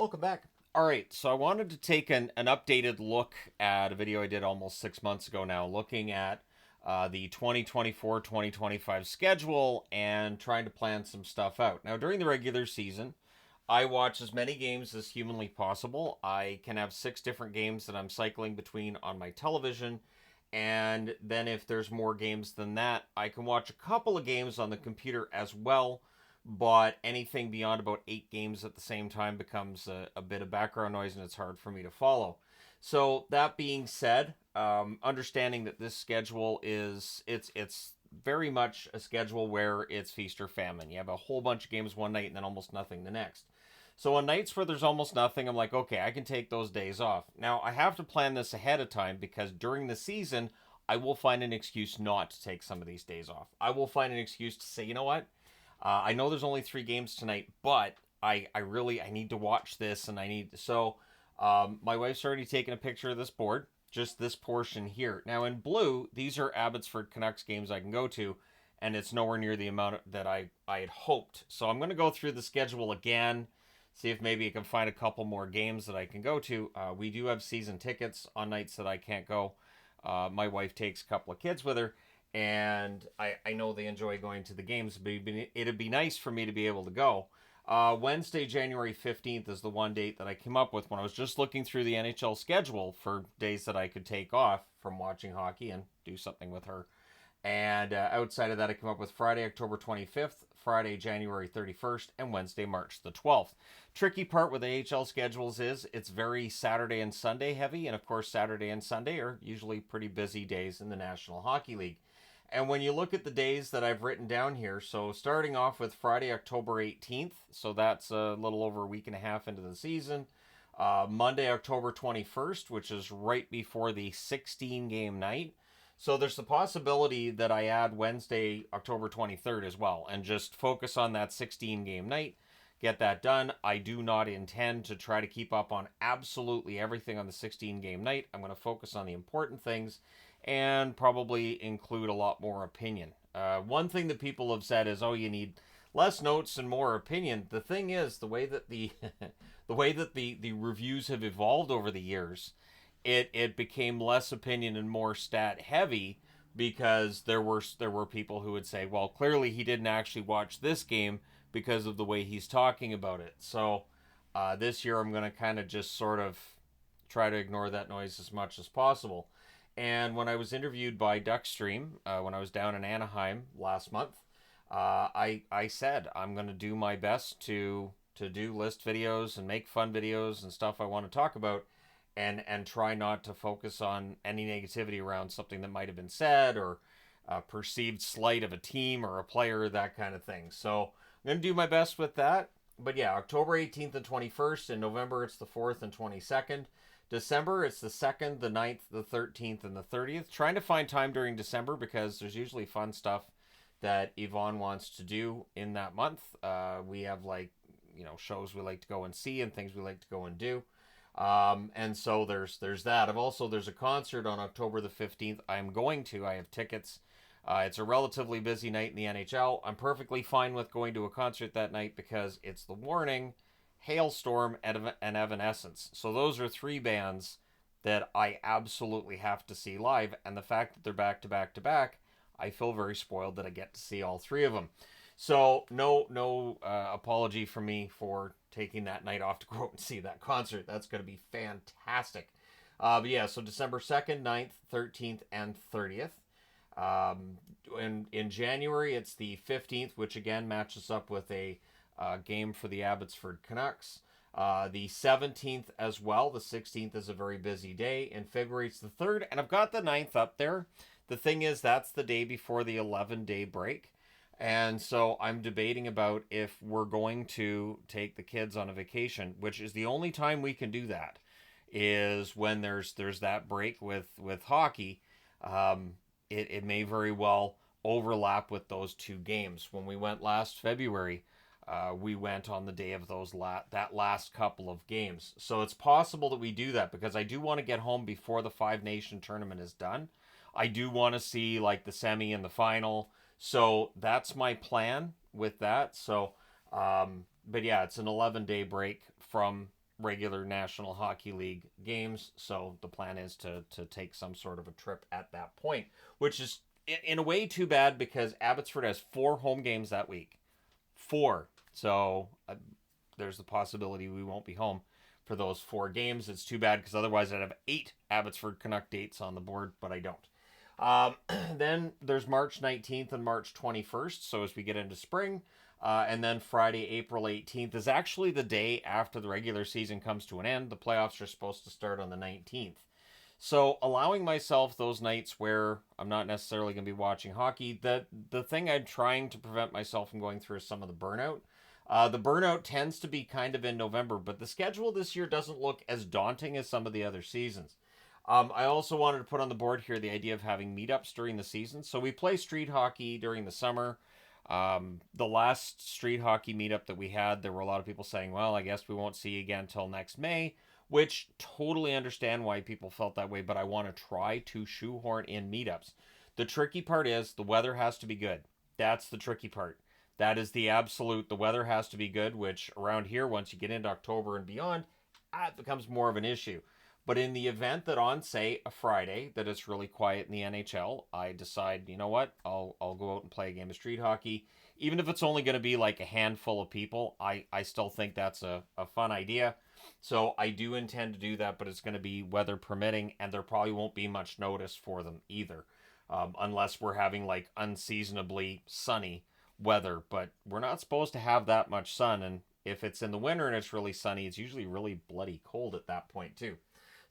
Welcome back. All right, so I wanted to take an updated look at a video I did almost 6 months ago now, looking at the 2024-2025 schedule and trying to plan some stuff out. Now, during the regular season, I watch as many games as humanly possible. I can have 6 different games that I'm cycling between on my television. And then if there's more games than that, I can watch a couple of games on the computer as well. But anything beyond about 8 games at the same time becomes a bit of background noise and it's hard for me to follow. So that being said, understanding that this schedule it's very much a schedule where it's feast or famine. You have a whole bunch of games one night and then almost nothing the next. So on nights where there's almost nothing, I'm like, okay, I can take those days off. Now I have to plan this ahead of time because during the season, I will find an excuse not to take some of these days off. I will find an excuse to say, you know what? I know there's only 3 games tonight, but I need to watch this and I need so my wife's already taken a picture of this board, just this portion here. Now in blue, these are Abbotsford Canucks games I can go to, and it's nowhere near the amount that I had hoped. So I'm going to go through the schedule again, see if maybe I can find a couple more games that I can go to. We do have season tickets on nights that I can't go. My wife takes a couple of kids with her, and I know they enjoy going to the games, but it'd be nice for me to be able to go. Wednesday, January 15th is the one date that I came up with when I was just looking through the NHL schedule for days that I could take off from watching hockey and do something with her. And outside of that, I come up with Friday, October 25th, Friday, January 31st, and Wednesday, March the 12th. Tricky part with AHL schedules is it's very Saturday and Sunday heavy. And of course, Saturday and Sunday are usually pretty busy days in the National Hockey League. And when you look at the days that I've written down here, so starting off with Friday, October 18th, so that's a little over a week and a half into the season. Monday, October 21st, which is right before the 16-game night. So there's the possibility that I add Wednesday, October 23rd as well, and just focus on that 16-game night, get that done. I do not intend to try to keep up on absolutely everything on the 16-game night. I'm going to focus on the important things and probably include a lot more opinion. One thing that people have said is, oh, you need less notes and more opinion. The thing is, the way that the the way that the reviews have evolved over the years, it became less opinion and more stat heavy because there were people who would say, well, clearly he didn't actually watch this game because of the way he's talking about it. So this year I'm going to kind of just sort of try to ignore that noise as much as possible. And when I was interviewed by Duckstream, when I was down in Anaheim last month, I said I'm going to do my best to do list videos and make fun videos and stuff I want to talk about, and try not to focus on any negativity around something that might have been said or perceived slight of a team or a player, that kind of thing. So I'm going to do my best with that. But yeah, October 18th and 21st. In November, it's the 4th and 22nd. December, it's the 2nd, the 9th, the 13th, and the 30th. Trying to find time during December because there's usually fun stuff that Yvonne wants to do in that month. We have shows we like to go and see and things we like to go and do. And so there's that. There's a concert on October the 15th. I have tickets. It's a relatively busy night in the NHL. I'm perfectly fine with going to a concert that night because it's The Warning, Hailstorm, and Evanescence. So those are 3 bands that I absolutely have to see live. And the fact that they're back to back to back, I feel very spoiled that I get to see all 3 of them. So no apology from me for taking that night off to go out and see that concert. That's going to be fantastic. But yeah, so December 2nd, 9th, 13th, and 30th. In January, it's the 15th, which again matches up with a game for the Abbotsford Canucks. The 17th as well. The 16th is a very busy day. In February, it's the 3rd, and I've got the 9th up there. The thing is, that's the day before the 11-day break. And so I'm debating about if we're going to take the kids on a vacation, which is the only time we can do that, is when there's that break with hockey. It may very well overlap with those 2 games. When we went last February, we went on the day of that last couple of games. So it's possible that we do that because I do want to get home before the 5-Nation tournament is done. I do want to see like the semi and the final. So that's my plan with that. So, but yeah, it's an 11-day break from regular National Hockey League games. So the plan is to take some sort of a trip at that point, which is in a way too bad because Abbotsford has 4 home games that week. 4. So there's the possibility we won't be home for those 4 games. It's too bad because otherwise I'd have 8 Abbotsford Canuck dates on the board, but I don't. Then there's March 19th and March 21st. So as we get into spring, and then Friday, April 18th is actually the day after the regular season comes to an end. The playoffs are supposed to start on the 19th. So allowing myself those nights where I'm not necessarily going to be watching hockey, the thing I'm trying to prevent myself from going through is some of the burnout. The burnout tends to be kind of in November, but the schedule this year doesn't look as daunting as some of the other seasons. I also wanted to put on the board here the idea of having meetups during the season. So we play street hockey during the summer. The last street hockey meetup that we had, there were a lot of people saying, well, I guess we won't see you again until next May, which totally understand why people felt that way, but I want to try to shoehorn in meetups. The tricky part is the weather has to be good. That's the tricky part. That is the absolute, the weather has to be good, which around here, once you get into October and beyond, it becomes more of an issue. But in the event that on, say, a Friday, that it's really quiet in the NHL, I decide, you know what, I'll go out and play a game of street hockey. Even if it's only going to be like a handful of people, I still think that's a fun idea. So I do intend to do that, but it's going to be weather permitting, and there probably won't be much notice for them either, unless we're having like unseasonably sunny weather. But we're not supposed to have that much sun, and if it's in the winter and it's really sunny, it's usually really bloody cold at that point too.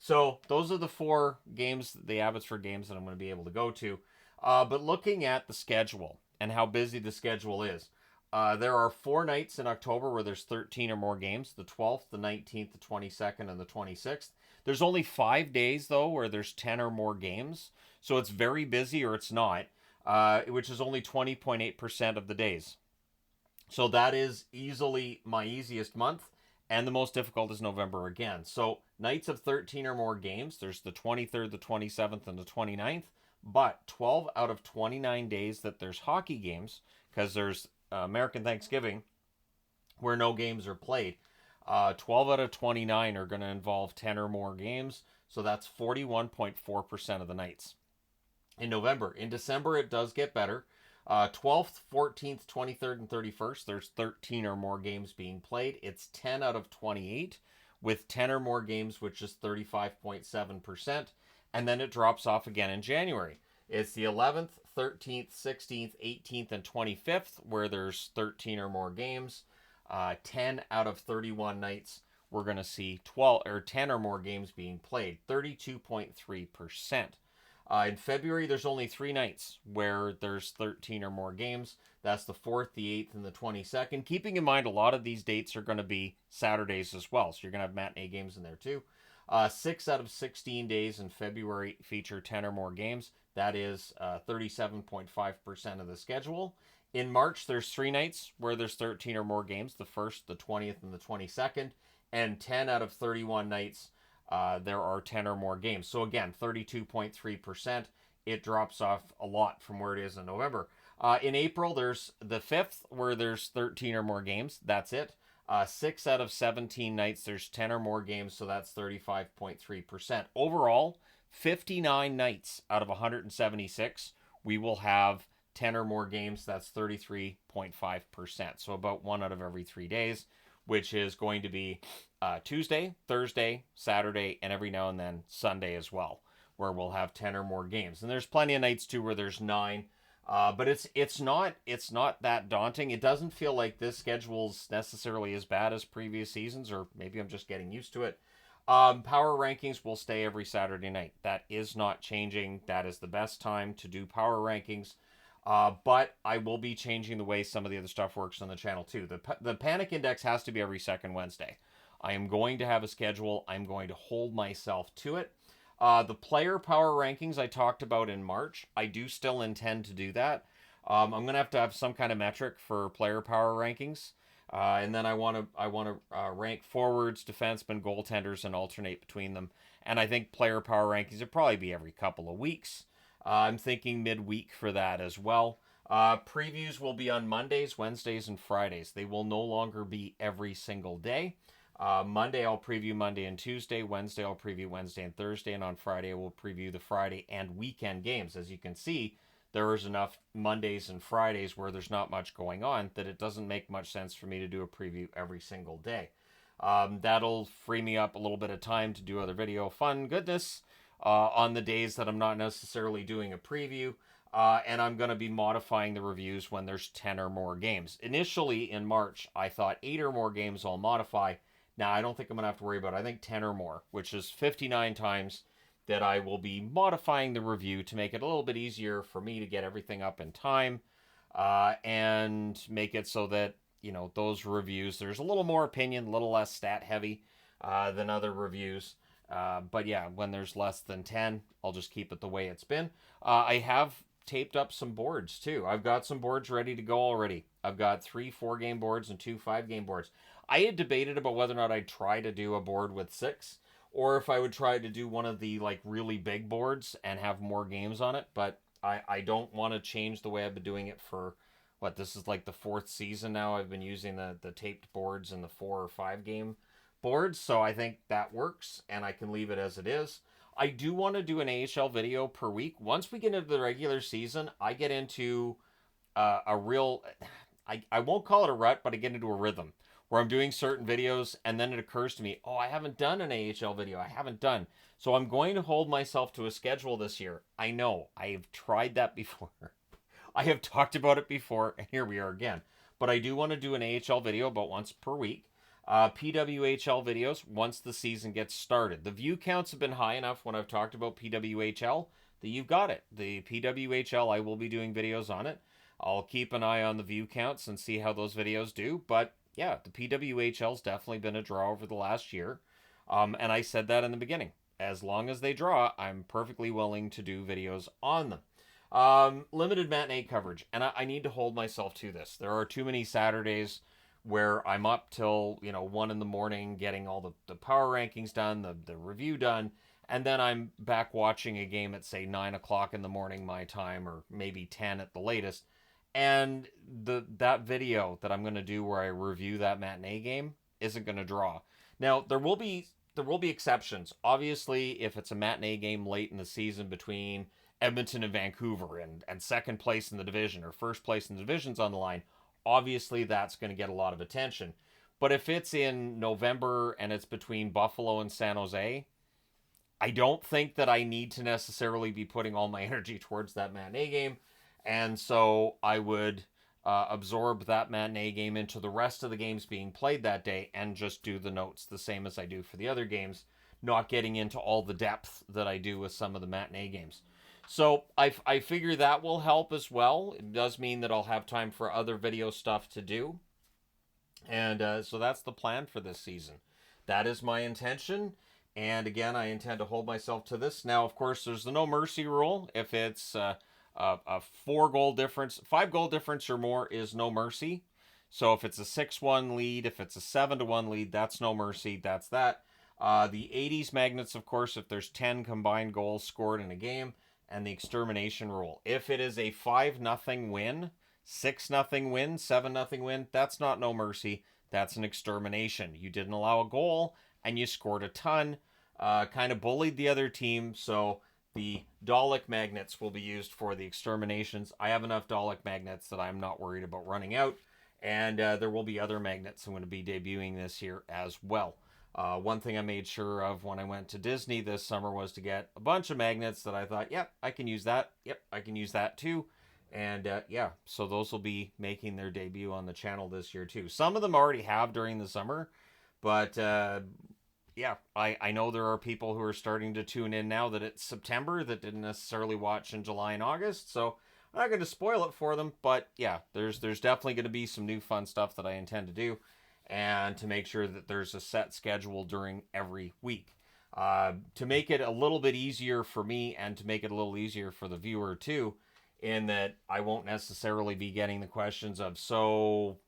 So those are the 4 games, the Abbotsford games that I'm going to be able to go to. But looking at the schedule and how busy the schedule is, there are 4 nights in October where there's 13 or more games, the 12th, the 19th, the 22nd, and the 26th. There's only 5 days, though, where there's 10 or more games. So it's very busy or it's not, which is only 20.8% of the days. So that is easily my easiest month. And the most difficult is November again. So nights of 13 or more games, there's the 23rd, the 27th, and the 29th. But 12 out of 29 days that there's hockey games, because there's American Thanksgiving, where no games are played. 12 out of 29 are going to involve 10 or more games. So that's 41.4% of the nights. In November. In December, it does get better. 12th, 14th, 23rd, and 31st, there's 13 or more games being played. It's 10 out of 28 with 10 or more games, which is 35.7%. And then it drops off again in January. It's the 11th, 13th, 16th, 18th, and 25th, where there's 13 or more games. 10 out of 31 nights, we're going to see 12 or 10 or more games being played, 32.3%. In February, there's only 3 nights where there's 13 or more games. That's the 4th, the 8th, and the 22nd. Keeping in mind, a lot of these dates are going to be Saturdays as well, so you're going to have matinee games in there too. 6 out of 16 days in February feature 10 or more games. That is 37.5% of the schedule. In March, there's 3 nights where there's 13 or more games, the 1st, the 20th, and the 22nd. And 10 out of 31 nights, there are 10 or more games. So again, 32.3%. It drops off a lot from where it is in November. In April, there's the 5th where there's 13 or more games. That's it. 6 out of 17 nights, there's 10 or more games. So that's 35.3%. Overall, 59 nights out of 176, we will have 10 or more games. That's 33.5%. So about 1 out of every 3 days, which is going to be Tuesday, Thursday, Saturday, and every now and then Sunday as well, where we'll have 10 or more games. And there's plenty of nights too where there's 9. But it's not that daunting. It doesn't feel like this schedule's necessarily as bad as previous seasons, or maybe I'm just getting used to it. Power rankings will stay every Saturday night. That is not changing. That is the best time to do power rankings. But I will be changing the way some of the other stuff works on the channel too. The Panic Index has to be every second Wednesday. I am going to have a schedule. I'm going to hold myself to it. The player power rankings I talked about in March, I do still intend to do that. I'm going to have some kind of metric for player power rankings. And then I want to rank forwards, defensemen, goaltenders, and alternate between them. And I think player power rankings will probably be every couple of weeks. I'm thinking midweek for that as well. Previews will be on Mondays, Wednesdays, and Fridays. They will no longer be every single day. Monday, I'll preview Monday and Tuesday. Wednesday, I'll preview Wednesday and Thursday. And on Friday, we'll preview the Friday and weekend games. As you can see, there is enough Mondays and Fridays where there's not much going on that it doesn't make much sense for me to do a preview every single day. That'll free me up a little bit of time to do other video fun goodness on the days that I'm not necessarily doing a preview. And I'm going to be modifying the reviews when there's 10 or more games. Initially in March, I thought 8 or more games I'll modify. Now, I don't think I'm going to have to worry about it. I think 10 or more, which is 59 times that I will be modifying the review to make it a little bit easier for me to get everything up in time and make it so that, those reviews, there's a little more opinion, a little less stat heavy than other reviews. But yeah, when there's less than 10, I'll just keep it the way it's been. I have taped up some boards too. I've got some boards ready to go already. I've got 3 4-game boards and 2 5-game boards. I had debated about whether or not I'd try to do a board with 6 or if I would try to do one of the really big boards and have more games on it, but I don't want to change the way I've been doing it for this is like the 4th season now. I've been using the taped boards and the 4 or 5-game boards, so I think that works and I can leave it as it is. I do want to do an AHL video per week. Once we get into the regular season, I get into a real, I won't call it a rut, but I get into a rhythm where I'm doing certain videos and then it occurs to me, oh, I haven't done an AHL video. I haven't done. So I'm going to hold myself to a schedule this year. I know, I have tried that before. I have talked about it before, and here we are again. But I do want to do an AHL video about once per week. PWHL videos once the season gets started. The view counts have been high enough when I've talked about PWHL that you've got it. The PWHL, I will be doing videos on it. I'll keep an eye on the view counts and see how those videos do. But yeah, the PWHL's definitely been a draw over the last year. And I said that in the beginning. As long as they draw, I'm perfectly willing to do videos on them. Limited matinee coverage. And I need to hold myself to this. There are too many Saturdays where I'm up till 1 in the morning getting all the power rankings done, the review done, and then I'm back watching a game at say 9 o'clock in the morning my time, or maybe 10 at the latest, and that video that I'm going to do where I review that matinee game isn't going to draw. Now there will be exceptions. Obviously, if it's a matinee game late in the season between Edmonton and Vancouver and second place in the division or first place in the division's on the line, obviously that's going to get a lot of attention. But if it's in November and it's between Buffalo and San Jose, I don't think that I need to necessarily be putting all my energy towards that matinee game. And so I would absorb that matinee game into the rest of the games being played that day and just do the notes the same as I do for the other games, not getting into all the depth that I do with some of the matinee games. So I figure that will help as well. It does mean that I'll have time for other video stuff to do. And so that's the plan for this season. That is my intention. And again, I intend to hold myself to this. Now, of course, there's the no mercy rule. If it's a 4-goal difference, 5-goal difference or more is no mercy. So if it's a 6-1 lead, if it's a 7-1 lead, that's no mercy. That's that. The 80s magnets, of course, if there's 10 combined goals scored in a game, and the extermination rule. If it is a 5-0 win, 6-0 win, 7-0 win, that's not no mercy. That's an extermination. You didn't allow a goal, and you scored a ton. Kind of bullied the other team, so the Dalek magnets will be used for the exterminations. I have enough Dalek magnets that I'm not worried about running out, and there will be other magnets I'm going to be debuting this year as well. One thing I made sure of when I went to Disney this summer was to get a bunch of magnets that I thought, yep, I can use that. Yep, I can use that too. And yeah, so those will be making their debut on the channel this year too. Some of them already have during the summer, but yeah, I know there are people who are starting to tune in now that it's September that didn't necessarily watch in July and August. So I'm not going to spoil it for them, but yeah, there's definitely going to be some new fun stuff that I intend to do, and to make sure that there's a set schedule during every week. To make it a little bit easier for me and to make it a little easier for the viewer too, in that I won't necessarily be getting the questions of, so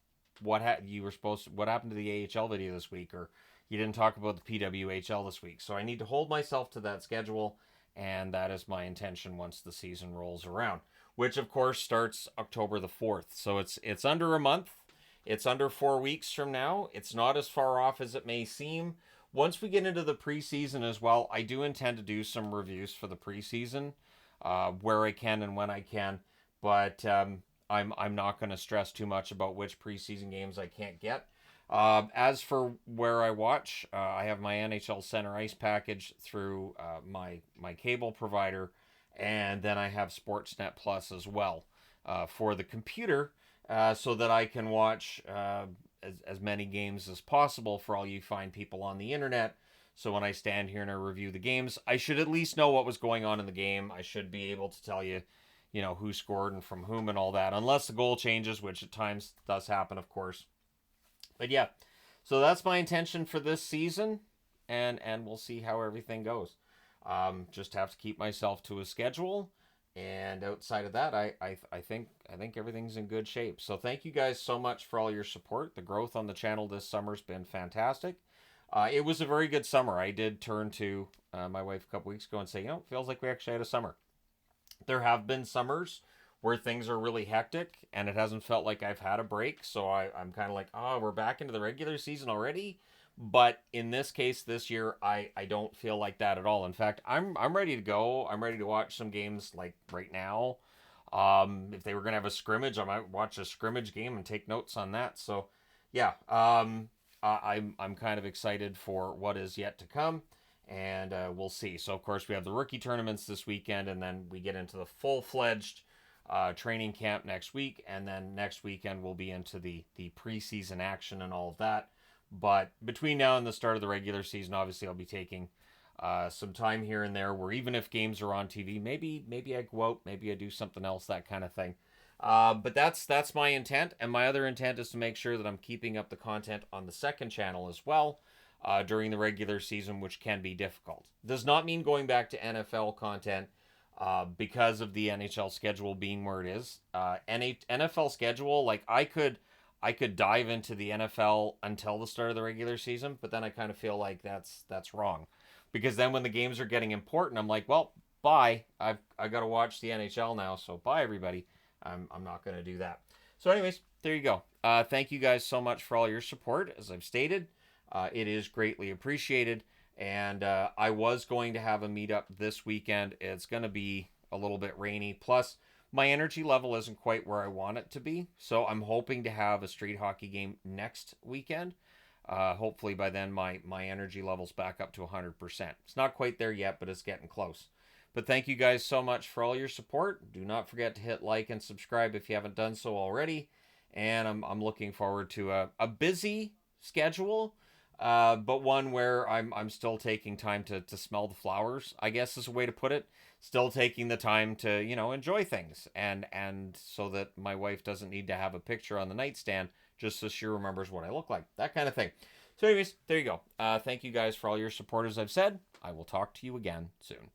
what happened to the AHL video this week, or you didn't talk about the PWHL this week. So I need to hold myself to that schedule, and that is my intention once the season rolls around, which of course starts October the 4th. So it's under a month. It's under 4 weeks from now. It's not as far off as it may seem. Once we get into the preseason as well, I do intend to do some reviews for the preseason, where I can and when I can. But I'm not going to stress too much about which preseason games I can't get. As for where I watch, I have my NHL Center Ice package through my cable provider, and then I have Sportsnet Plus as well for the computer, so that I can watch as many games as possible for all you fine people on the internet. So when I stand here and I review the games, I should at least know what was going on in the game. I should be able to tell you, who scored and from whom and all that, unless the goal changes, which at times does happen, of course. But yeah, so that's my intention for this season, and we'll see how everything goes. Just have to keep myself to a schedule, and outside of that, I think everything's in good shape. So thank you guys so much for all your support. The growth on the channel this summer's been fantastic. It was a very good summer. I did turn to my wife a couple weeks ago and say, it feels like we actually had a summer. There have been summers where things are really hectic and it hasn't felt like I've had a break. So I'm kind of like, we're back into the regular season already. But in this case, this year, I don't feel like that at all. In fact, I'm ready to go. I'm ready to watch some games like right now. If they were going to have a scrimmage, I might watch a scrimmage game and take notes on that. So yeah, I'm kind of excited for what is yet to come. And we'll see. So, of course, we have the rookie tournaments this weekend, and then we get into the full-fledged training camp next week, and then next weekend we'll be into the preseason action and all of that. But between now and the start of the regular season, obviously, I'll be taking some time here and there where even if games are on TV, maybe I go out, maybe I do something else, that kind of thing. But that's my intent, and my other intent is to make sure that I'm keeping up the content on the second channel as well. During the regular season, which can be difficult. Does not mean going back to NFL content because of the NHL schedule being where it is. NFL schedule, like I could dive into the NFL until the start of the regular season, but then I kind of feel like that's wrong, because then when the games are getting important, I'm like, well, bye. I got to watch the NHL now, so bye everybody. I'm not going to do that. So, anyways, there you go. Thank you guys so much for all your support, as I've stated. It is greatly appreciated, and I was going to have a meetup this weekend. It's going to be a little bit rainy, plus my energy level isn't quite where I want it to be, so I'm hoping to have a street hockey game next weekend. Hopefully by then my energy level's back up to 100%. It's not quite there yet, but it's getting close. But thank you guys so much for all your support. Do not forget to hit like and subscribe if you haven't done so already, and I'm looking forward to a busy schedule. But one where I'm still taking time to smell the flowers, I guess is a way to put it. Still taking the time to, enjoy things, and so that my wife doesn't need to have a picture on the nightstand just so she remembers what I look like. That kind of thing. So anyways, there you go. Thank you guys for all your support, as I've said. I will talk to you again soon.